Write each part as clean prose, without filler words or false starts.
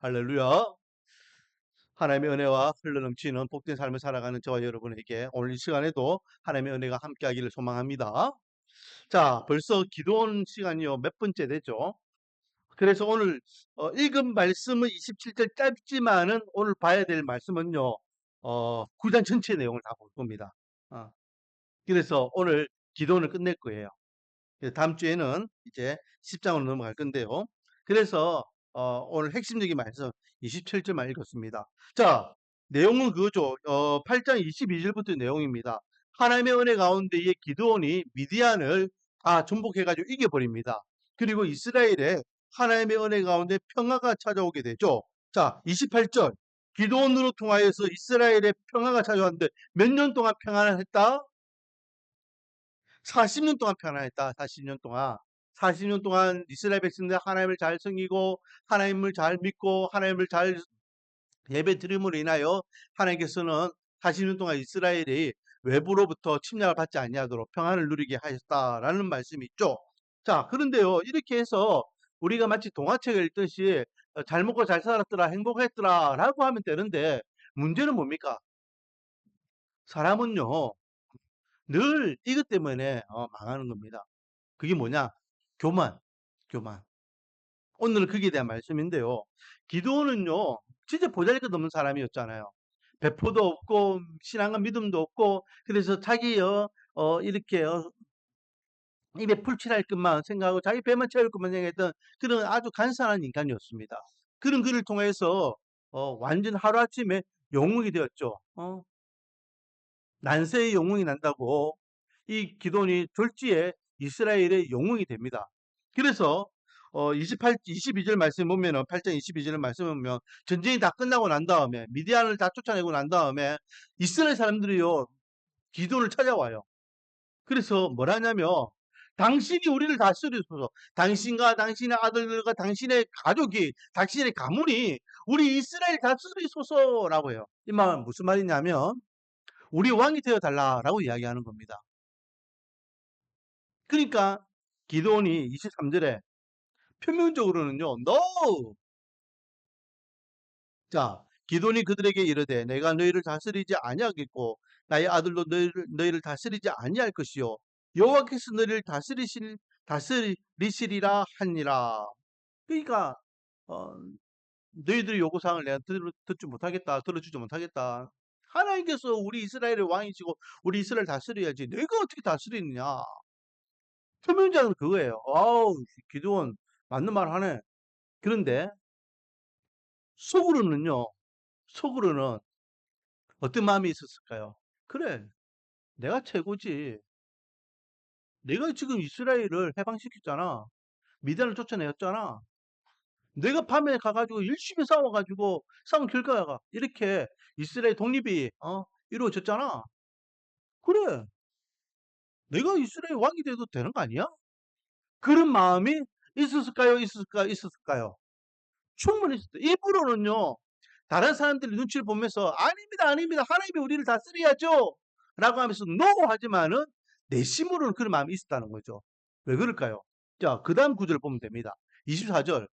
할렐루야. 하나님의 은혜와 흘러넘치는 복된 삶을 살아가는 저와 여러분에게 오늘 이 시간에도 하나님의 은혜가 함께하기를 소망합니다. 자, 벌써 기도원 시간이요. 몇 번째 되죠? 그래서 오늘 읽은 말씀은 27절 짧지만은 오늘 봐야 될 말씀은요. 9장 전체 내용을 다 볼 겁니다. 어, 그래서 오늘 기도원을 끝낼 거예요. 다음 주에는 이제 10장으로 넘어갈 건데요. 그래서 오늘 핵심적인 말씀 27절만 읽었습니다. 자, 내용은 그거죠. 8장 22절부터 내용입니다. 하나님의 은혜 가운데에 기드온이 미디안을 다 정복해가지고 이겨버립니다. 그리고 이스라엘에 하나님의 은혜 가운데 평화가 찾아오게 되죠. 자, 28절. 기드온으로 통하여서 이스라엘에 평화가 찾아왔는데 몇 년 동안 평안을 했다? 40년 동안 평안했다. 40년 동안. 40년 동안 이스라엘 백성들 하나님을 잘 섬기고 하나님을 잘 믿고 하나님을 잘 예배 드림으로 인하여 하나님께서는 40년 동안 이스라엘이 외부로부터 침략을 받지 아니하도록 평안을 누리게 하셨다라는 말씀이 있죠. 자, 그런데요. 이렇게 해서 우리가 마치 동화책을 읽듯이 잘 먹고 잘 살았더라, 행복했더라라고 하면 되는데 문제는 뭡니까? 사람은요. 늘 이것 때문에 망하는 겁니다. 그게 뭐냐? 교만, 교만. 오늘은 거기에 대한 말씀인데요. 기드온은요, 진짜 보잘것없는 사람이었잖아요. 배포도 없고 신앙과 믿음도 없고 그래서 자기 이렇게 입에 풀칠할 것만 생각하고 자기 배만 채울 것만 생각했던 그런 아주 간사한 인간이었습니다. 그런 그를 통해서 완전 하루아침에 영웅이 되었죠. 난세의 영웅이 난다고 이 기돈이 졸지에 이스라엘의 영웅이 됩니다. 그래서 22절 말씀 보면은 8장 22절 말씀 보면 전쟁이 다 끝나고 난 다음에 미디안을 다 쫓아내고 난 다음에 이스라엘 사람들이요 기돈을 찾아와요. 그래서 뭐라냐면 당신이 우리를 다스리소서. 당신과 당신의 아들들과 당신의 가족이 당신의 가문이 우리 이스라엘 다스리소서라고 해요. 이 말은 무슨 말이냐면 우리 왕이 되어 달라라고 이야기하는 겁니다. 그러니까 기도원이 23절에 표면적으로는요, no! 자, 기도원이 그들에게 이르되 내가 너희를 다스리지 아니하겠고 나의 아들도 너희를 다스리지 아니할 것이요 여호와께서 너희를 다스리시리라 하니라. 그러니까 어, 너희들의 요구사항을 내가 듣지 못하겠다, 들어주지 못하겠다. 하나님께서 우리 이스라엘의 왕이시고 우리 이스라엘 다스려야지 내가 어떻게 다스리느냐. 표면적으로 그거예요. 아우, 기도원 맞는 말 하네. 그런데 속으로는요. 속으로는 어떤 마음이 있었을까요? 그래, 내가 최고지. 내가 지금 이스라엘을 해방시켰잖아. 미디안을 쫓아내었잖아. 내가 밤에 가가지고 열심히 싸워가지고 싸운 결과가 이렇게 이스라엘 독립이 이루어졌잖아. 그래, 내가 이스라엘 왕이 돼도 되는 거 아니야? 그런 마음이 있었을까요? 있었을까요? 충분히 있었어요. 일부러는요. 다른 사람들이 눈치를 보면서 아닙니다, 아닙니다. 하나님이 우리를 다스려야죠. 라고 하면서 노 하지만은 내심으로는 그런 마음이 있었다는 거죠. 왜 그럴까요? 자, 그 다음 구절을 보면 됩니다. 24절.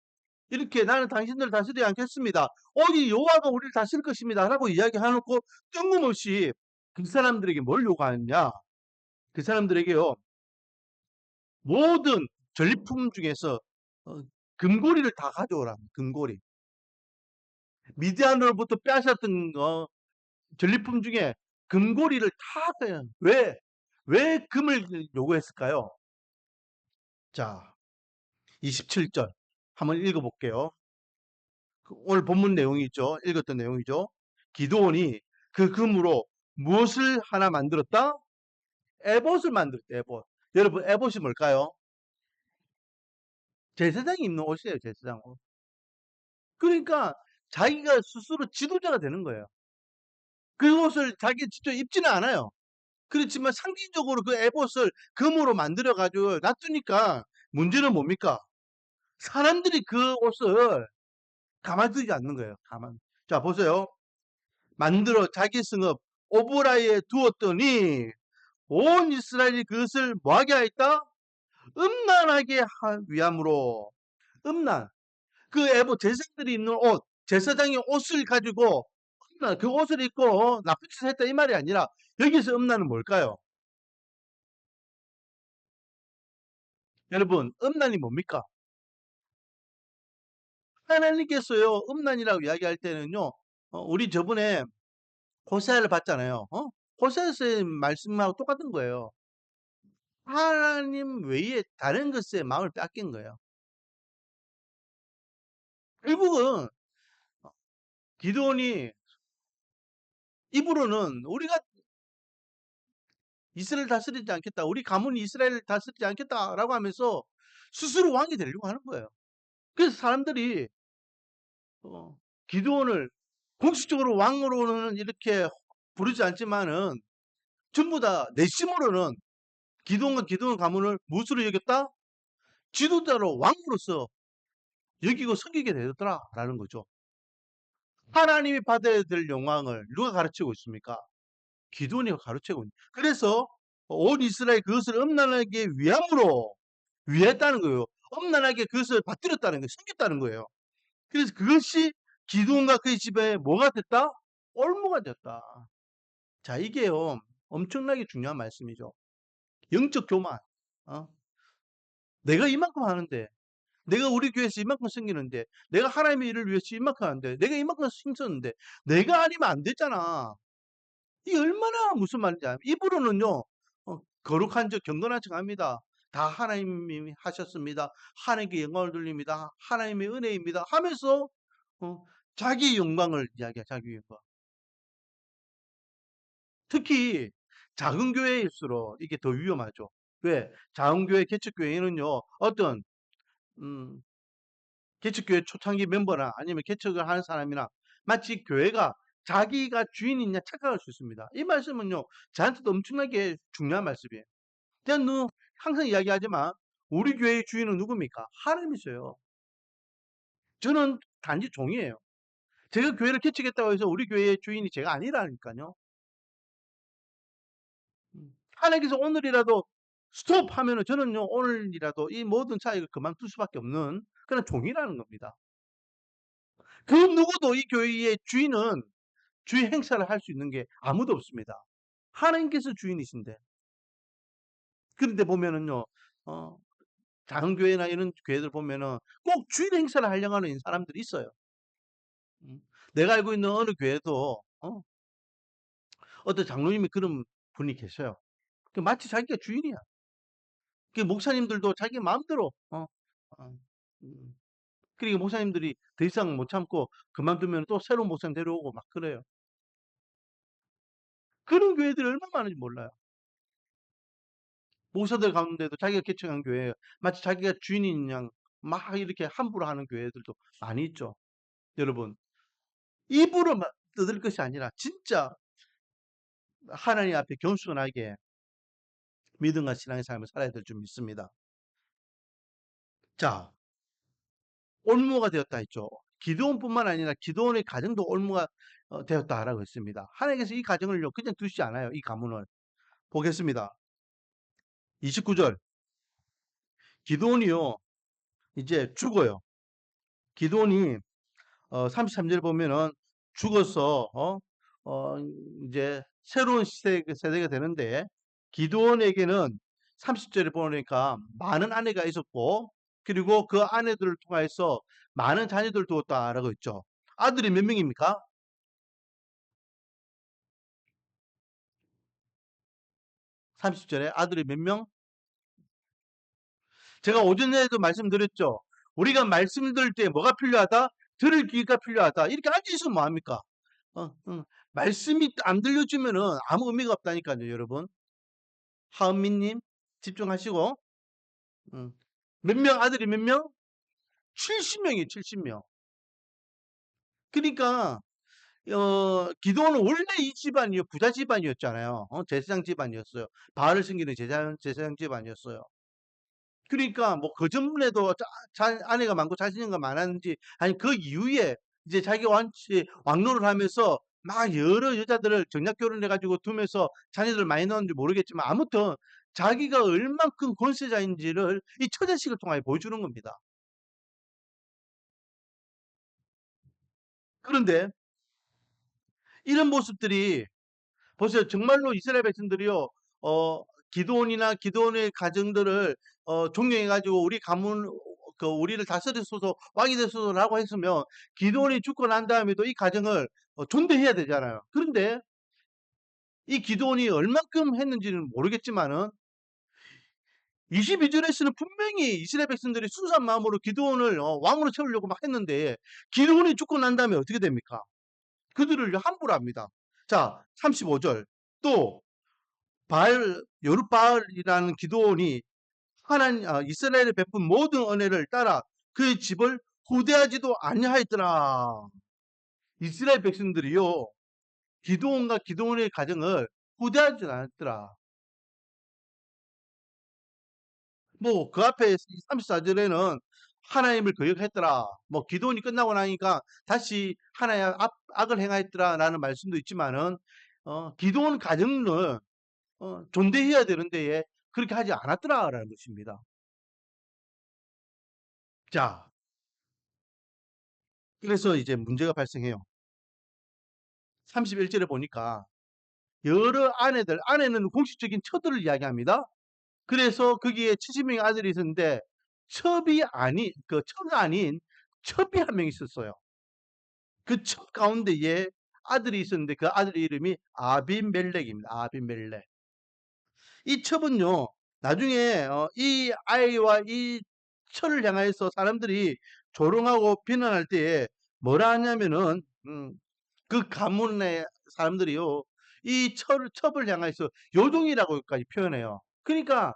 이렇게 나는 당신들을 다스리지 않겠습니다. 어디 여호와가 우리를 다스릴 것입니다. 라고 이야기해놓고 뜬금없이 그 사람들에게 뭘 요구하느냐? 그 사람들에게요. 모든 전리품 중에서 어, 금고리를 다 가져오라. 금고리. 미디안으로부터 빼앗았던 전리품 중에 금고리를 다 빼요. 왜 금을 요구했을까요? 자, 27절 한번 읽어볼게요. 오늘 본문 내용이죠. 읽었던 내용이죠. 기드온이 그 금으로 무엇을 하나 만들었다? 에봇을 만들었다. 에봇. 여러분 에봇이 뭘까요? 제사장이 입는 옷이에요. 제사장 옷. 그러니까 자기가 스스로 지도자가 되는 거예요. 그 옷을 자기 직접 입지는 않아요. 그렇지만 상징적으로 그 에봇을 금으로 만들어 가지고 놔두니까 문제는 뭡니까? 사람들이 그 옷을 가만두지 않는 거예요. 자, 보세요. 만들어 자기 성읍 오보라에 두었더니 온 이스라엘이 그것을 뭐하게 하였다? 음란하게 위함으로. 음란. 그 에봇 제사장들이 입는 옷, 제사장이 옷을 가지고 그 옷을 입고 나쁜 짓을 했다 이 말이 아니라 여기서 음란은 뭘까요? 여러분, 음란이 뭡니까? 하나님께서요, 음란이라고 이야기할 때는요, 우리 저번에 호세아를 봤잖아요. 호세아서의 말씀하고 똑같은 거예요. 하나님 외에 다른 것에 마음을 뺏긴 거예요. 결국은 기도원이 입으로는 우리가 이스라엘 다스리지 않겠다. 우리 가문이 이스라엘을 다스리지 않겠다라고 하면서 스스로 왕이 되려고 하는 거예요. 그래서 사람들이 어, 기드온을 공식적으로 왕으로는 이렇게 부르지 않지만은 전부 다 내심으로는 기드온과 기드온 가문을 무엇으로 여겼다? 지도자로 왕으로서 여기고 섬기게 되더라라는 거죠. 하나님이 받아야 될 영광을 누가 가르치고 있습니까? 기드온이 가르치고 있는. 그래서 온 이스라엘 그것을 음란하게 위함으로 위했다는 거예요. 엄란하게 그것을 받들었다는 거예요. 숨겼다는 거예요. 그래서 그것이 기드온과 그의 집에 뭐가 됐다? 올무가 됐다. 자, 이게요. 엄청나게 중요한 말씀이죠. 영적 교만. 어? 내가 이만큼 하는데, 내가 우리 교회에서 이만큼 섬기는데, 내가 하나님의 일을 위해서 이만큼 하는데, 내가 이만큼 힘썼는데, 내가 아니면 안 됐잖아. 이 얼마나 무슨 말인지 알아요? 입으로는요, 거룩한 척, 경건한 척 합니다. 다 하나님이 하셨습니다. 하나님께 영광을 돌립니다. 하나님의 은혜입니다. 하면서, 자기 영광을 이야기해, 자기 영광. 특히, 작은 교회일수록 이게 더 위험하죠. 왜? 작은 교회, 개척교회는요, 어떤, 음, 개척교회 초창기 멤버나 아니면 개척을 하는 사람이나 마치 교회가 자기가 주인이냐 착각할 수 있습니다. 이 말씀은요, 저한테도 엄청나게 중요한 말씀이에요. 그냥 항상 이야기하지만 우리 교회의 주인은 누굽니까? 하나님이세요. 저는 단지 종이에요. 제가 교회를 개척했다고 해서 우리 교회의 주인이 제가 아니라니까요. 하나님께서 오늘이라도 스톱 하면은 저는요, 오늘이라도 이 모든 사역을 그만둘 수밖에 없는 그런 종이라는 겁니다. 그 누구도 이 교회의 주인은 주인 행사를 할 수 있는 게 아무도 없습니다. 하나님께서 주인이신데. 그런데 보면은요, 어, 작은 교회나 이런 교회들 보면은 꼭 주인 행사를 하려고 하는 사람들이 있어요. 음. 내가 알고 있는 어느 교회도, 어떤 장로님이 그런 분이 계셔요. 그 마치 자기가 주인이야. 그 목사님들도 자기 마음대로, 어, 음. 그러니까 목사님들이 더 이상 못 참고 그만두면 또 새로운 목사님 데려오고 막 그래요. 그런 교회들이 얼마나 많은지 몰라요. 목사들 가운데도 자기가 개척한 교회, 마치 자기가 주인인 양 막 이렇게 함부로 하는 교회들도 많이 있죠. 여러분, 입으로 떠들 것이 아니라 진짜 하나님 앞에 겸손하게 믿음과 신앙의 삶을 살아야 될 줄 믿습니다. 자, 올무가 되었다 했죠. 기도원뿐만 아니라 기도원의 가정도 올무가 되었다라고 했습니다. 하나님께서 이 가정을요 그냥 두시지 않아요. 이 가문을 보겠습니다. 29절 기도원이요 이제 죽어요. 기도원이 33절 보면은 죽어서 이제 새로운 세대가 되는데 기드온에게는 30절에 보니까 많은 아내가 있었고 그리고 그 아내들을 통해서 많은 자녀들을 두었다라고 했죠. 아들이 몇 명입니까? 30절에 아들이 몇 명? 제가 오전에도 말씀드렸죠. 우리가 말씀드릴 때 뭐가 필요하다? 들을 귀가 필요하다. 이렇게 앉아있으면 뭐합니까? 말씀이 안 들려주면은 아무 의미가 없다니까요, 여러분. 하은미님, 집중하시고, 몇 명, 아들이 몇 명? 70명이에요, 70명. 그러니까, 기도는 원래 이 집안이요, 부자 집안이었잖아요. 제사장 집안이었어요. 바알을 섬기는 제사장 집안이었어요. 그러니까, 뭐, 그 전에도 아내가 많고 자신이 많았는지, 아니, 그 이후에 이제 자기 왕노를 하면서 막 여러 여자들을 정략 결혼해가지고 두면서 자녀들 많이 낳았는지 모르겠지만, 아무튼 자기가 얼만큼 권세자인지를 이 처자식을 통하여 보여주는 겁니다. 그런데 이런 모습들이 보세요. 정말로 이스라엘 백성들이요, 어, 기드온의 가정들을 종용해가지고 우리 가문, 우리를 다스리소서, 왕이 되소서라고 했으면 기드온이 죽고 난 다음에도 이 가정을 존대해야 되잖아요. 그런데 이 기드온이 얼만큼 했는지는 모르겠지만은 22절에서는 분명히 이스라엘 백성들이 순수한 마음으로 기드온을 왕으로 세우려고 막 했는데 기드온이 죽고 난 다음에 어떻게 됩니까? 그들을 함부로 합니다. 자, 35절. 또 여룻바알이라는 기드온이 하나님 이스라엘에 베푼 모든 은혜를 따라 그의 집을 후대하지도 아니하였더라. 이스라엘 백성들이요, 기드온과 기드온의 가정을 후대하지 않았더라. 뭐 그 앞에 34절에는 하나님을 거역했더라. 뭐 기도원이 끝나고 나니까 다시 하나님 악을 행하였더라라는 말씀도 있지만은 기도원 가정을 존대해야 되는데 그렇게 하지 않았더라라는 것입니다. 자, 그래서 이제 문제가 발생해요. 31절에 보니까 여러 아내는 공식적인 처들을 이야기합니다. 그래서 거기에 70명의 아들이 있었는데 첩이 아닌 첩이 한 명 있었어요. 그 첩 가운데에 아들이 있었는데 그 아들 이름이 아비멜렉입니다. 아비멜렉. 이 첩은요, 나중에 이 아이와 이 철을 향하여서 사람들이 조롱하고 비난할 때에 뭐라 하냐면은 그 가문의 사람들이요, 이 첩을 향해서 요종이라고까지 표현해요. 그러니까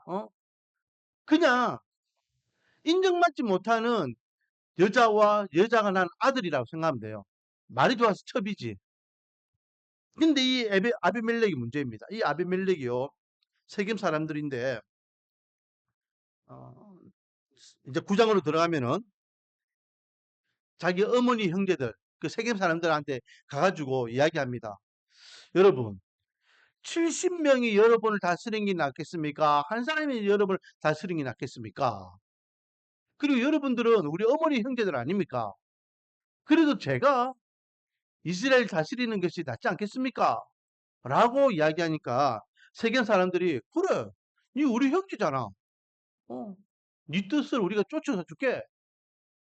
그냥 인정받지 못하는 여자가 난 아들이라고 생각하면 돼요. 말이 좋아서 첩이지. 근데 이 아비멜렉이 문제입니다. 이 아비멜렉이요, 세겜 사람들인데 어, 이제 구장으로 들어가면은 자기 어머니 형제들, 그 세겜 사람들한테 가가지고 이야기합니다. 여러분, 70명이 여러분을 다스리는 게 낫겠습니까? 한 사람이 여러분을 다스리는 게 낫겠습니까? 그리고 여러분들은 우리 어머니 형제들 아닙니까? 그래도 제가 이스라엘 다스리는 것이 낫지 않겠습니까? 라고 이야기하니까 세겜 사람들이, 그래, 니 우리 형제잖아. 어, 네 뜻을 우리가 쫓아서 줄게.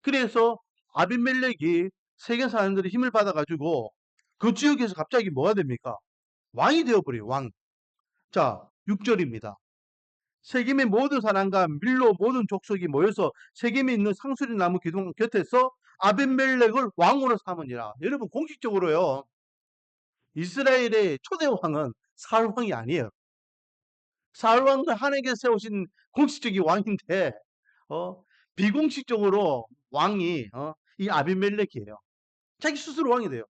그래서 아비멜렉이 세겜 사람들의 힘을 받아가지고 그 지역에서 갑자기 뭐가 됩니까? 왕이 되어버려요, 왕. 자, 6절입니다. 세겜의 모든 사람과 밀로 모든 족속이 모여서 세겜에 있는 상수리 나무 기둥 곁에서 아벤멜렉을 왕으로 삼으니라. 여러분, 공식적으로요, 이스라엘의 초대 왕은 사울 왕이 아니에요. 사울 왕은 하나님께서 세우신 공식적인 왕인데 어, 비공식적으로 왕이 이 아비멜렉이에요. 자기 스스로 왕이 돼요.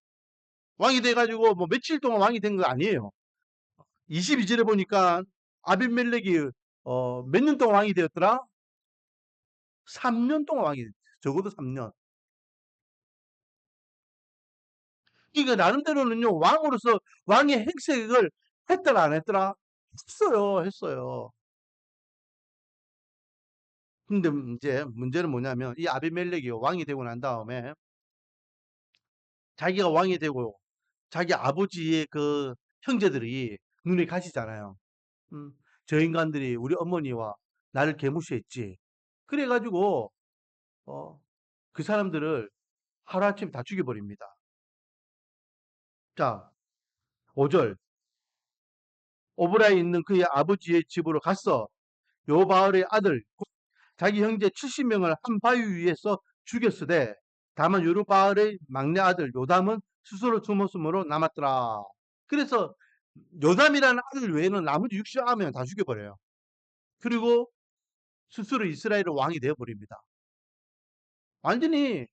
왕이 돼가지고 뭐 며칠 동안 왕이 된 거 아니에요. 22절에 보니까 아비멜렉이 몇 년 동안 왕이 되었더라? 3년 동안 왕이 됐어요. 적어도 3년. 그러니까 나름대로는요, 왕으로서 왕의 행색을 했더라 안 했더라? 했어요. 했어요. 근데 이제 문제는 뭐냐면 이 아비멜렉이 왕이 되고 난 다음에 자기가 왕이 되고 자기 아버지의 그 형제들이 눈에 가시잖아요. 음, 저 인간들이 우리 어머니와 나를 개무시했지. 그래가지고 어, 그 사람들을 하루아침에 다 죽여버립니다. 자, 5절. 오브라에 있는 그의 아버지의 집으로 갔어. 요바알의 아들 자기 형제 70명을 한 바위 위에서 죽였으되 다만 요르바알의 막내 아들 요담은 스스로 숨었으므로 남았더라. 그래서 요담이라는 아들 외에는 나머지 69명 다 죽여버려요. 그리고 스스로 이스라엘의 왕이 되어버립니다. 완전히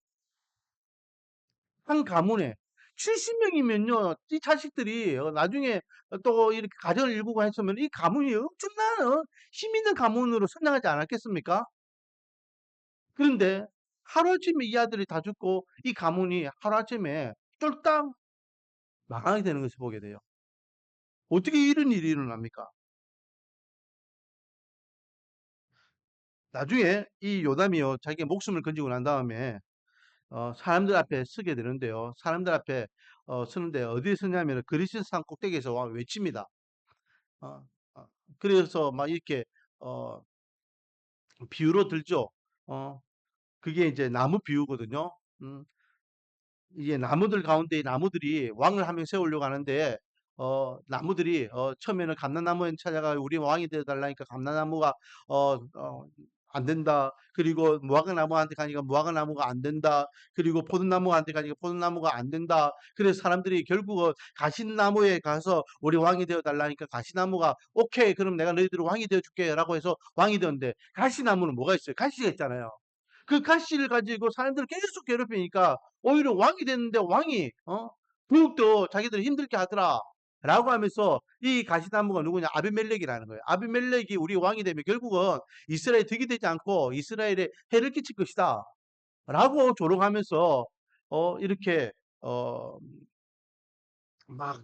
한 가문에 70명이면요, 이 자식들이 나중에 또 이렇게 가정을 일구고 했으면 이 가문이 엄청난 힘 있는 가문으로 성장하지 않았겠습니까? 그런데 하루아침에 이 아들이 다 죽고 이 가문이 하루아침에 쫄딱 망하게 되는 것을 보게 돼요. 어떻게 이런 일이 일어납니까? 나중에 이 요담이요, 자기 목숨을 건지고 난 다음에 사람들 앞에 서게 되는데요. 사람들 앞에 서는데 어디에 서냐면 그리스 산 꼭대기에서 외칩니다. 어, 어, 그래서 막 이렇게 어, 비유로 들죠. 어, 그게 이제 나무 비유거든요. 음, 이게 나무들 가운데 나무들이 왕을 한 명 세우려고 하는데 나무들이 처음에는 감람나무에 찾아가 우리 왕이 되어 달라니까 감람나무가 어, 어, 안 된다. 그리고 무화과나무한테 가니까 무화과나무가 안 된다. 그리고 포도나무한테 가니까 포도나무가 안 된다. 그래서 사람들이 결국은 가시나무에 가서 우리 왕이 되어 달라니까 가시나무가 오케이 그럼 내가 너희들 왕이 되어 줄게라고 해서 왕이 되었는데 가시나무는 뭐가 있어요? 가시가 있잖아요. 그 가시를 가지고 사람들을 계속 괴롭히니까 오히려 왕이 됐는데 왕이 더욱더 자기들 힘들게 하더라. 라고 하면서 이 가시나무가 누구냐? 아비멜렉이라는 거예요. 아비멜렉이 우리 왕이 되면 결국은 이스라엘 득이 되지 않고 이스라엘에 해를 끼칠 것이다. 라고 조롱하면서 이렇게 어, 막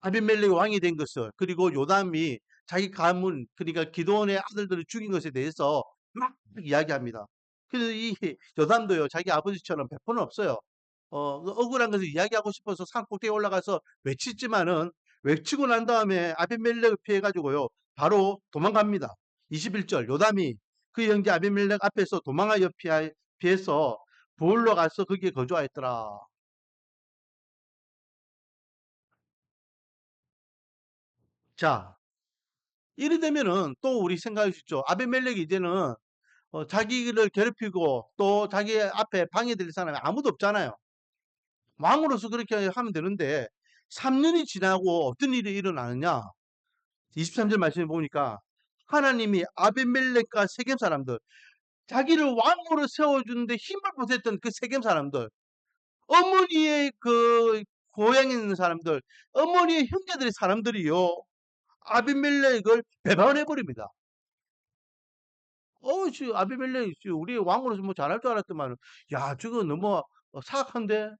아비멜렉이 왕이 된 것을 그리고 요담이 자기 가문 그러니까 기드온의 아들들을 죽인 것에 대해서 막 이야기합니다. 그래서 이 요담도요 자기 아버지처럼 배포는 없어요. 그 억울한 것을 이야기하고 싶어서 산 꼭대기에 올라가서 외치지만은 외치고 난 다음에 아비멜렉을 피해 가지고요 바로 도망갑니다. 21절 요담이 그 형제 아비멜렉 앞에서 도망하여 피해서 부올로 가서 거기에 거주하였더라. 자, 이래 되면은 또 우리 생각할 수 있죠. 아비멜렉이 이제는 자기를 괴롭히고 또 자기 앞에 방해될 사람이 아무도 없잖아요. 왕으로서 그렇게 하면 되는데 3년이 지나고 어떤 일이 일어나느냐? 23절 말씀해 보니까 하나님이 아비멜렉과 세겜 사람들, 자기를 왕으로 세워주는데 힘을 보탰던 그 세겜 사람들, 어머니의 그 고향에 있는 사람들, 어머니의 형제들의 사람들이요. 아비멜렉을 배반해 버립니다. 아비멜렉, 우리 왕으로서 뭐 잘할 줄 알았더만, 야, 저거 너무 사악한데?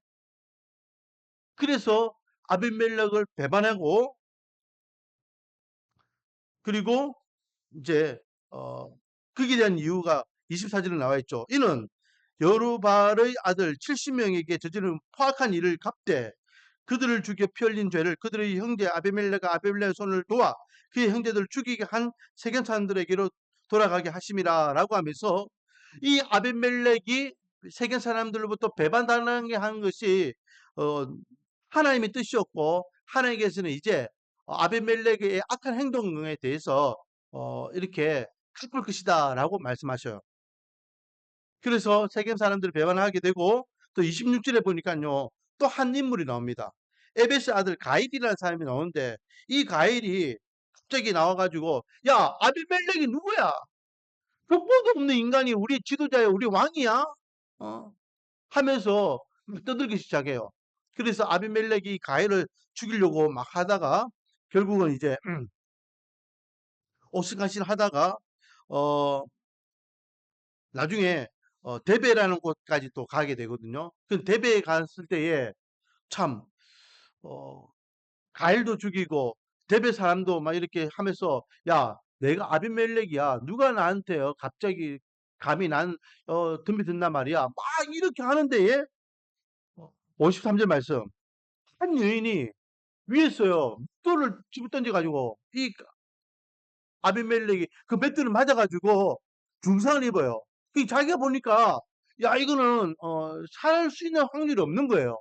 그래서 아비멜렉을 배반하고, 그리고 이제, 어, 거기에 대한 이유가 24절에 나와 있죠. 이는 여루발의 아들 70명에게 저지른 포악한 일을 갚되 그들을 죽여 피 흘린 죄를 그들의 형제 아비멜렉과 아비멜렉의 손을 도와 그의 형제들을 죽이게 한 세겜 사람들에게로 돌아가게 하심이라라고 하면서 이 아비멜렉이 세겜 사람들로부터 배반당하게 한 것이 어, 하나님의 뜻이었고 하나님께서는 이제 아비멜렉의 악한 행동에 대해서 이렇게 갚을 것이다라고 말씀하셔요. 그래서 세겜 사람들을 배반하게 되고 또 26절에 보니까요. 또 한 인물이 나옵니다. 에베스 아들 가일이라는 사람이 나오는데 이 가일이 갑자기 나와가지고 야 아비멜렉이 누구야? 족보도 없는 인간이 우리 지도자야 우리 왕이야? 어? 하면서 막 떠들기 시작해요. 그래서 아비멜렉이 가일을 죽이려고 막 하다가 결국은 이제 오스간실 하다가 어 나중에 데베라는 곳까지 또 가게 되거든요. 그 데베에 갔을 때에 참 어, 가일도 죽이고 데베 사람도 막 이렇게 하면서 야 내가 아비멜렉이야 누가 나한테요 갑자기 감히 난 덤비 든단 말이야 막 이렇게 하는데 예? 53절 말씀 한 여인이 위에서요 맷돌을 집어 던져가지고 이 아비멜렉이 그 맷돌을 맞아가지고 중상을 입어요. 그 자기가 보니까 야 이거는 살 수 있는 확률이 없는 거예요.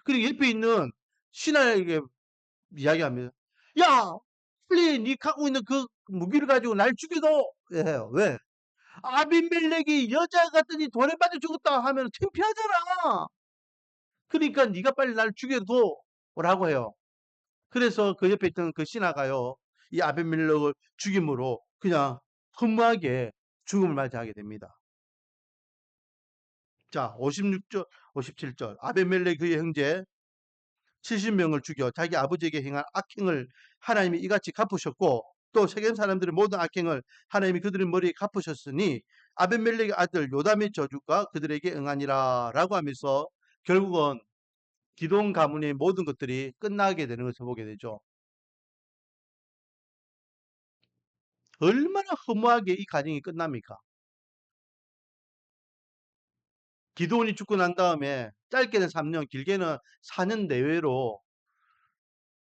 그리고 옆에 있는 신하에게 이야기합니다. 야 빨리 네 갖고 있는 그 무기를 가지고 날 죽여도 해요. 왜? 아비멜렉이 여자 같더니 돌에 빠져 죽었다 하면 창피하잖아. 그러니까 네가 빨리 날 죽여도라고 해요. 그래서 그 옆에 있던 그 신하가요. 이 아비멜렉을 죽임으로 그냥 허무하게 죽음을 맞이하게 됩니다. 자, 56절, 57절. 아비멜렉 그의 형제 70명을 죽여 자기 아버지에게 행한 악행을 하나님이 이같이 갚으셨고 또 세겜 사람들의 모든 악행을 하나님이 그들의 머리에 갚으셨으니 아벤멜렉의 아들 요담의 저주가 그들에게 응하니라 라고 하면서 결국은 기돈 가문의 모든 것들이 끝나게 되는 것을 보게 되죠. 얼마나 허무하게 이 가정이 끝납니까? 기도원이 죽고 난 다음에 짧게는 3년, 길게는 4년 내외로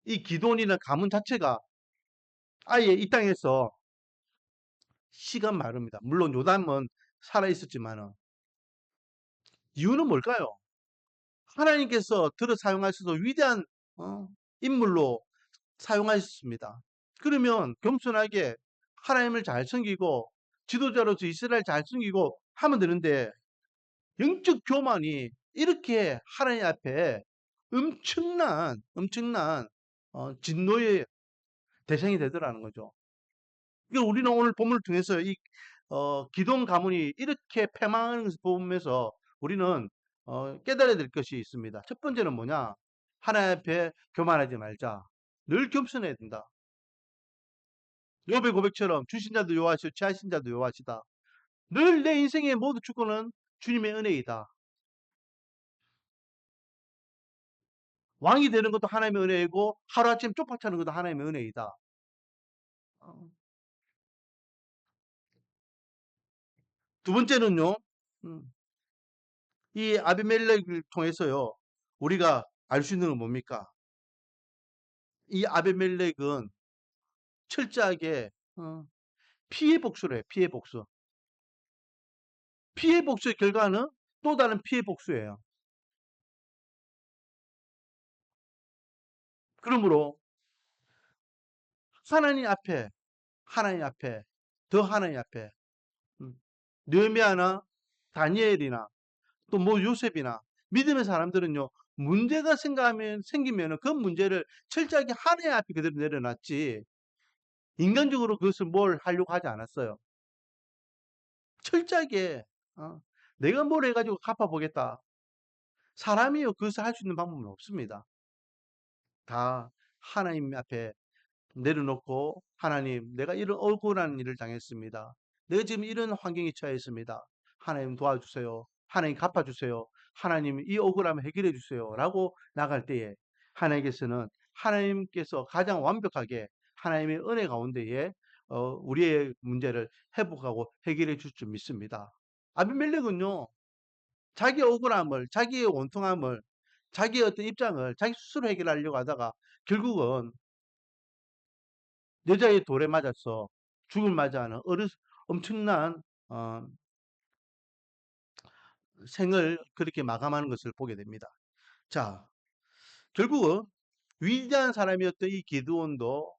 이 기도원이라는 가문 자체가 아예 이 땅에서 시간 말입니다. 물론 요담은 살아 있었지만은 이유는 뭘까요? 하나님께서 들어 사용하셔서 위대한 어, 인물로 사용하셨습니다. 그러면 겸손하게 하나님을 잘 섬기고 지도자로서 이스라엘 잘 섬기고 하면 되는데 영적 교만이 이렇게 하나님 앞에 엄청난 진노의 대상이 되더라는 거죠. 그러니까 우리는 오늘 본문을 통해서 이 기돔 가문이 이렇게 패망하는 것을 보면서 우리는 깨달아야 될 것이 있습니다. 첫 번째는 뭐냐? 하나님 앞에 교만하지 말자. 늘 겸손해야 된다. 욥의 고백처럼 주신 자도 요하시고 취하신 자도 요하시다. 늘 내 인생의 모든 주권은 주님의 은혜이다. 왕이 되는 것도 하나님의 은혜이고 하루아침 쪽박차는 것도 하나님의 은혜이다. 어. 두 번째는요. 음, 이 아비멜렉을 통해서요. 우리가 알 수 있는 건 뭡니까? 이 아비멜렉은 철저하게 피해 복수를 해요. 피해 복수. 피해 복수의 결과는 또 다른 피해 복수예요. 그러므로 하나님 앞에 하나님 앞에 더 하나님 앞에 음, 느헤미야나 다니엘이나 또 뭐 요셉이나 믿음의 사람들은요. 문제가 생기면은 그 문제를 철저하게 하나님 앞에 그대로 내려놨지 인간적으로 그것을 뭘 하려고 하지 않았어요. 철저하게 내가 뭘 해가지고 갚아보겠다. 사람이요 그것을 할 수 있는 방법은 없습니다. 다 하나님 앞에 내려놓고 하나님 내가 이런 억울한 일을 당했습니다. 내가 지금 이런 환경에 처해 있습니다. 하나님 도와주세요. 하나님 갚아주세요. 하나님 이 억울함을 해결해 주세요. 라고 나갈 때에 하나님께서는 하나님께서 가장 완벽하게 하나님의 은혜 가운데에 우리의 문제를 회복하고 해결해 줄 줄 믿습니다. 아비멜렉은요. 자기 억울함을 자기의 원통함을 자기의 어떤 입장을 자기 스스로 해결하려고 하다가 결국은 여자의 돌에 맞아서 죽을 맞이하는 엄청난 어, 생을 그렇게 마감하는 것을 보게 됩니다. 자, 결국은 위대한 사람이었던 이 기드온도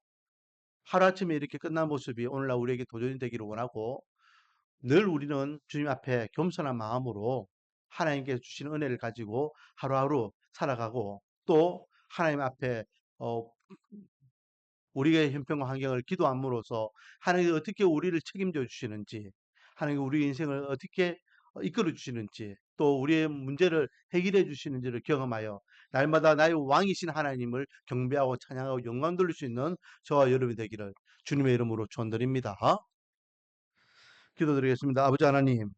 하루아침에 이렇게 끝난 모습이 오늘날 우리에게 도전이 되기를 원하고 늘 우리는 주님 앞에 겸손한 마음으로 하나님께서 주신 은혜를 가지고 하루하루 살아가고 또 하나님 앞에 어, 우리의 형편과 환경을 기도함으로써 하나님이 어떻게 우리를 책임져 주시는지, 하나님이 우리 인생을 어떻게 이끌어 주시는지, 또 우리의 문제를 해결해 주시는지를 경험하여 날마다 나의 왕이신 하나님을 경배하고 찬양하고 영광 돌릴 수 있는 저와 여러분이 되기를 주님의 이름으로 축원드립니다. 기도드리겠습니다. 아버지 하나님,